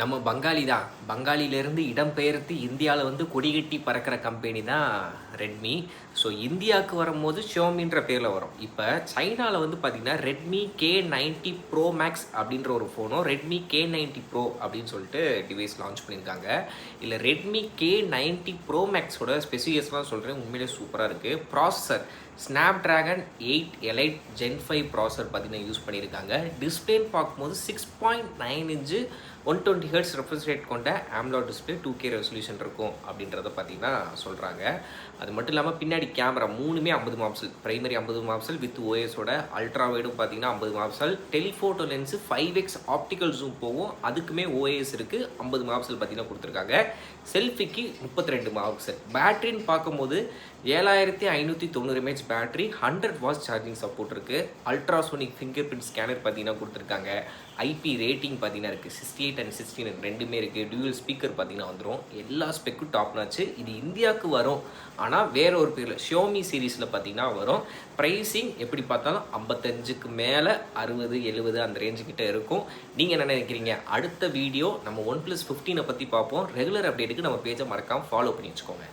நம்ம பங்காளி தான். பங்காளியிலேருந்து இடம்பெயர்த்து இந்தியாவில் வந்து கொடிகட்டி பறக்கிற கம்பெனி தான் ரெட்மி. ஸோ இந்தியாவுக்கு வரும்போது ஷியோமின்ற பேரில் வரும். இப்போ சைனாவில் வந்து பார்த்திங்கன்னா ரெட்மி K90 ப்ரோ மேக்ஸ் அப்படின்ற ஒரு ஃபோனும் ரெட்மி K90 ப்ரோ அப்படின்னு சொல்லிட்டு டிவைஸ் லான்ச் பண்ணியிருக்காங்க. இல்லை ரெட்மி K90 ப்ரோ மேக்ஸோட ஸ்பெசிஃபிகேஷன்லாம் சொல்கிறேன், உண்மையிலே சூப்பராக இருக்குது. Processor Snapdragon 8 elite Gen 5 processor பார்த்திங்கன்னா யூஸ் பண்ணியிருக்காங்க. டிஸ்பிளேன்னு பார்க்கும்போது 6.9 இன்ச்சு 120 Hz ரெஃப்ரெஷ் ரேட் கொண்ட AMOLED டிஸ்பிளே 2K ரெசல்யூஷன் இருக்கும் அப்படின்றத பார்த்தீங்கன்னா சொல்கிறாங்க. அது மட்டும் இல்லாமல் பின்னாடி கேமரா மூணுமே 50 மெகாபிக்சல், பிரைமரி 50 மெகாபிக்சல் வித் ஓஎஸோட, அல்ட்ரா வைடும் பார்த்தீங்கன்னா 50 megapixel, telephoto lens 5x optical zoom போகும், அதுக்குமே ஓஎஸ் இருக்குது, 50 மெகாபிக்சல் பார்த்தீங்கன்னா கொடுத்துருக்காங்க. செல்ஃபிக்கு 32 மெகாபிக்சல். பேட்டரின்னு பார்க்கும்போது 7590 mAh battery, 100 watts charging support இருக்குது. அல்ட்ராசோனிக் ஃபிங்கர் பிரிண்ட் ஸ்கேனர் பார்த்தீங்கன்னா கொடுத்துருக்காங்க. ஐபி ரேட்டிங் பார்த்தீங்கன்னா இருக்குது, 68 and 16 ரெண்டுமே இருக்குது. டியூவல் ஸ்பீக்கர் பார்த்தீங்கன்னா வந்துடும். எல்லா ஸ்பெக்கும் டாப் நாச்சு. இது இந்தியாவுக்கு வரும், ஆனால் வேற ஒரு பேரில் ஷியோமி சீரீஸில் பார்த்தீங்கன்னா வரும். ப்ரைஸிங் எப்படி பார்த்தாலும் 55க்கு மேலே 60 70 அந்த ரேஞ்சுக்கிட்ட இருக்கும். நீங்கள் என்ன நினைக்கிறீங்க? அடுத்த வீடியோ நம்ம OnePlus 15 பற்றி பார்ப்போம். ரெகுலர் அப்டேட்டுக்கு நம்ம பேஜை மறக்காமல் ஃபாலோ பண்ணி வச்சுக்கோங்க.